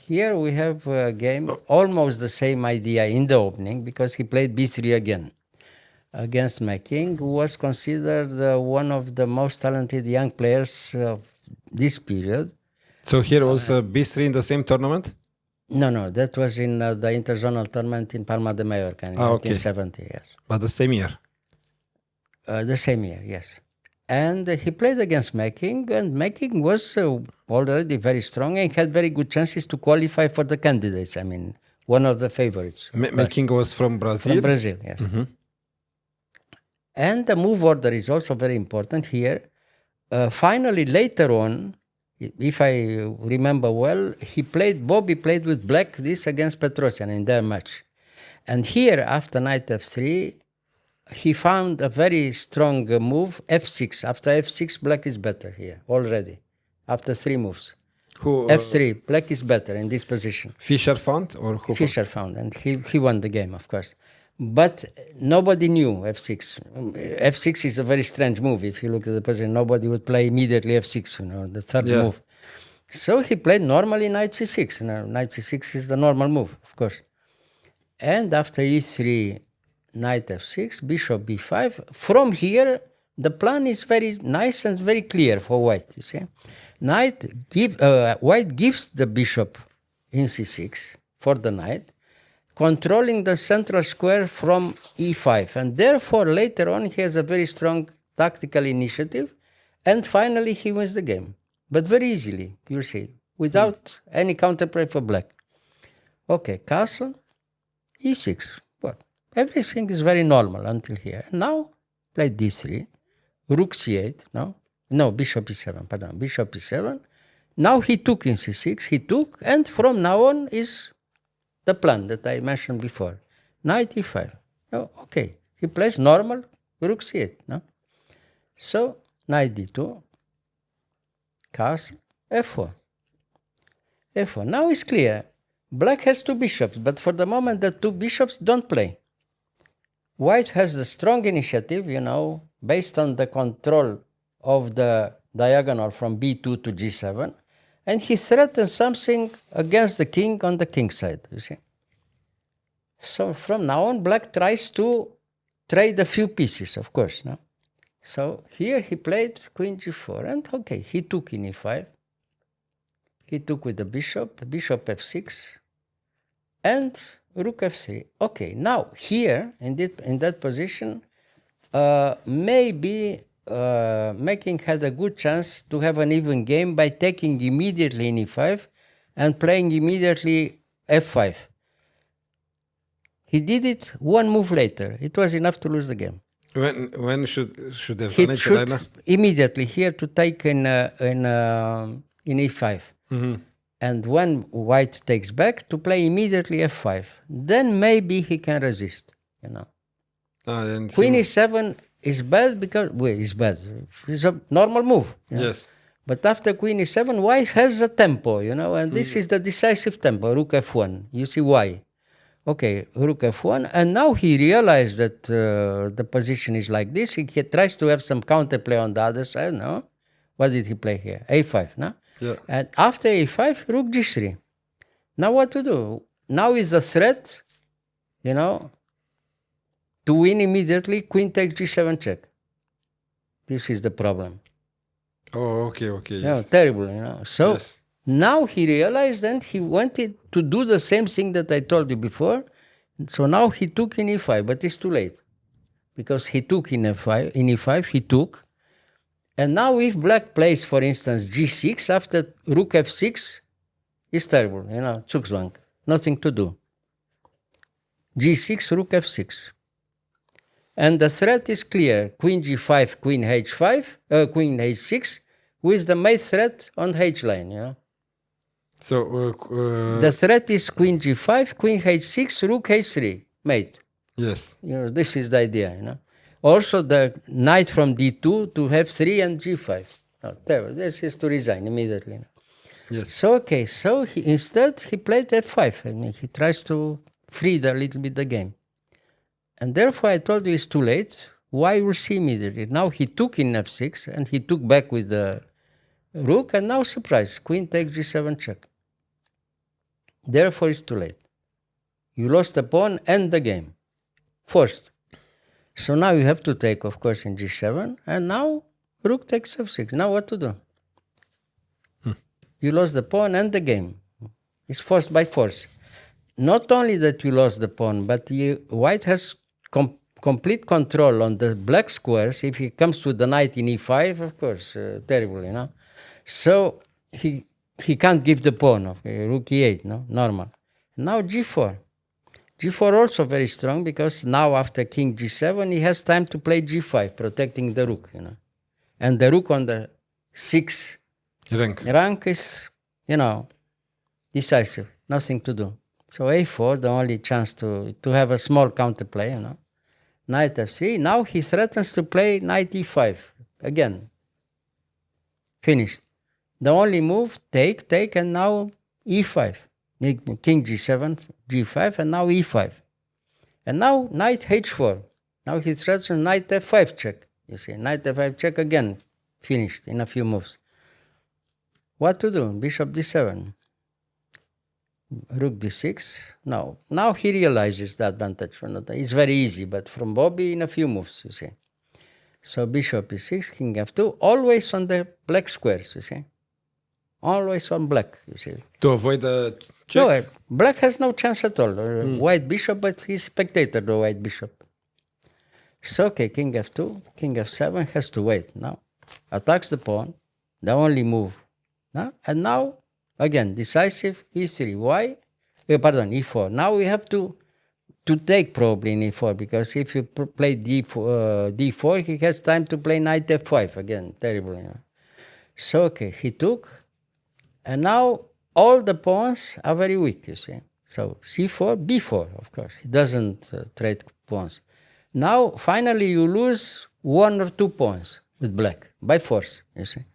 here we have a game, almost the same idea in the opening, because he played b3 again against Mecking, who was considered one of the most talented young players of this period. So here was b3 in the same tournament? No, that was in the Interzonal tournament in Palma de Mallorca in 1970, yes. But the same year? The same year, yes. And he played against Mecking, and Mecking was already very strong and had very good chances to qualify for the candidates. I mean, one of the favorites. Mecking was from Brazil? From Brazil, yes. Mm-hmm. And the move order is also very important here. Finally, later on, if I remember well, Bobby played with black this against Petrosian in their match. And here, after knight f3, he found a very strong move, f6. After f6, black is better here already, after 3 moves. F3, black is better in this position. Fischer found? Or who Fischer found, and he won the game, of course. But nobody knew f6. F6 is a very strange move. If you look at the position, nobody would play immediately f6, the third move. So he played normally knight c6. Knight c6 is the normal move, of course. And after e3, knight f6, bishop b5. From here, the plan is very nice and very clear for white, you see. White gives the bishop in c6 for the knight, controlling the central square from e5. And therefore, later on, he has a very strong tactical initiative. And finally, he wins the game. But very easily, you see, without any counterplay for black. Okay, castle, e6. Everything is very normal until here. And now, play d3, rook c8, no, bishop e7, pardon, bishop e7. Now he took in c6, and from now on is the plan that I mentioned before. Knight e5. No, okay, he plays normal, rook c8, no? So, knight d2, castle, f4. f4. Now it's clear. Black has 2 bishops, but for the moment the 2 bishops don't play. White has the strong initiative, based on the control of the diagonal from b2 to g7, and he threatens something against the king on the king side, you see. So from now on, black tries to trade a few pieces, of course. No? So here he played queen g4, and okay, he took in e5. He took with the bishop f6, and rook f3. Okay, now here, in that position, maybe Mecking had a good chance to have an even game by taking immediately in e5 and playing immediately f5. He did it 1 move later. It was enough to lose the game. When should have done it, should immediately here to take in e5. Mm-hmm. And when white takes back, to play immediately f5. Then maybe he can resist, Queen e7 is bad because, it's bad. It's a normal move. Yes. But after queen e7, white has a tempo, and this is the decisive tempo, rook f1. You see why. Okay, rook f1, and now he realized that the position is like this. He tries to have some counterplay on the other side, no? What did he play here? a5, no? Yeah. And after a5, rook g3. Now what to do? Now is the threat, to win immediately, queen takes g7 check. This is the problem. Oh, okay. Yes. Terrible, So yes. Now he realized and he wanted to do the same thing that I told you before. So now he took in e5, but it's too late. Because he took in e5, he took. And now if black plays, for instance, g6, after rook f6, it's terrible, Zugzwang, nothing to do. g6, rook f6. And the threat is clear, queen g5, queen h5, queen h6, with the mate threat on h line, So the threat is queen g5, queen h6, rook h3, mate. Yes. This is the idea, Also, the knight from d2 to f3 and g5. Terrible. This is to resign immediately. Yes. So, okay. So, instead, he played f5. He tries to free a little bit the game. And therefore, I told you it's too late. Why? We'll see immediately. Now, he took in f6, and he took back with the rook. And now, surprise, queen takes g7 check. Therefore, it's too late. You lost the pawn and the game. Forced. So now you have to take, of course, in g7. And now rook takes f6. Now what to do? You lost the pawn and the game. It's forced by force. Not only that you lost the pawn, but white has complete control on the black squares. If he comes with the knight in e5, of course, terrible, you know. So he can't give the pawn. Okay, rook e8, no, normal. Now g4. G4 also very strong because now after king g7, he has time to play g5, protecting the rook, you know. And the rook on the 6 rank is, you know, decisive, nothing to do. So a4, the only chance to have a small counterplay, you know. Knight f3. Now he threatens to play knight e5 again. Finished. The only move, take, and now e5. King g7, g5, and now e5. And now knight h4. Now he threatens knight f5 check. You see, knight f5 check again. Finished in a few moves. What to do? Bishop d7. Rook d6. No. Now he realizes the advantage. It's very easy, but from Bobby in a few moves, you see. So bishop e6, king f2, always on the black squares, you see. Always on black, you see. To avoid the check? No, black has no chance at all. White bishop, but he's spectator, the white bishop. So, okay, king f2, king f7 has to wait now. Attacks the pawn, the only move. No? And now, again, decisive, e3. Why? E4. Now we have to take probably in e4, because if you play d4, he has time to play knight f5 again. Terrible, you know. So, okay, he took. And now all the pawns are very weak, you see. So c4, b4, of course. He doesn't trade pawns. Now, finally, you lose 1 or 2 pawns with black, by force, you see.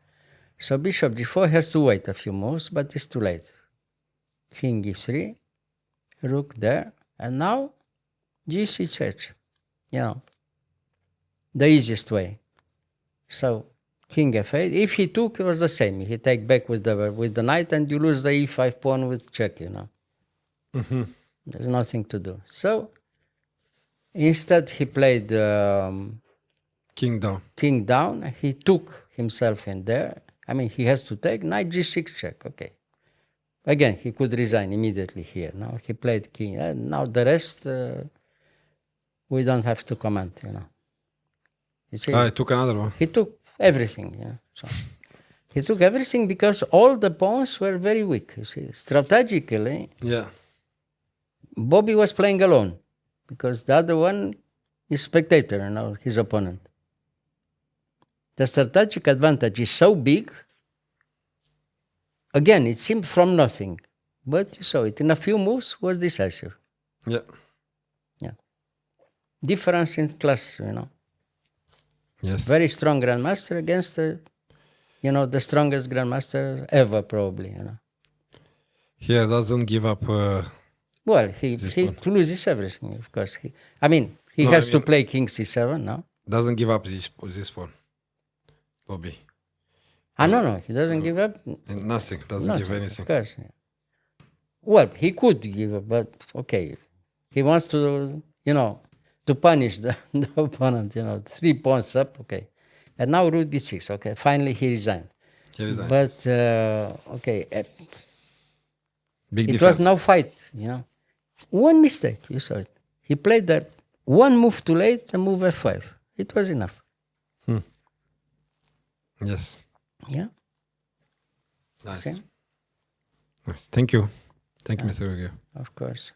So bishop g4 has to wait a few moves, but it's too late. King e3, rook there, and now g6h, you know, the easiest way. So king f8. If he took, it was the same. He take back with the knight, and you lose the e5 pawn with check, you know. Mm-hmm. There's nothing to do. So instead, he played king down. King down. He took himself in there. I mean, he has to take knight g6 check. Okay. Again, he could resign immediately here. Now he played king. Now the rest, we don't have to comment, you know. You see, I took another one. he took everything. Yeah. So he took everything because all the pawns were very weak. You see, strategically, Yeah. Bobby was playing alone because the other one is spectator, you know, his opponent. The strategic advantage is so big. Again, it seemed from nothing, but you saw it in a few moves was decisive. Yeah. Yeah. Difference in class, you know. Yes. Very strong grandmaster against the strongest grandmaster ever, probably, you know. Here doesn't give up. Well, he loses everything, of course. He has to play king c7 now. Doesn't give up this pawn. Bobby. No, he doesn't give up. Nothing. Doesn't give anything. Of course. Yeah. Well, he could give up, but okay. He wants to, to punish the opponent, 3 pawns up, okay. And now rook d6, okay. Finally, he resigned. But, okay. Big it difference. was no fight, One mistake, you saw it. He played that one move too late, and move f5. It was enough. Yes. Yeah. Nice. See? Nice. Thank you. Thank you, Mr. Gheorghiu. Of course.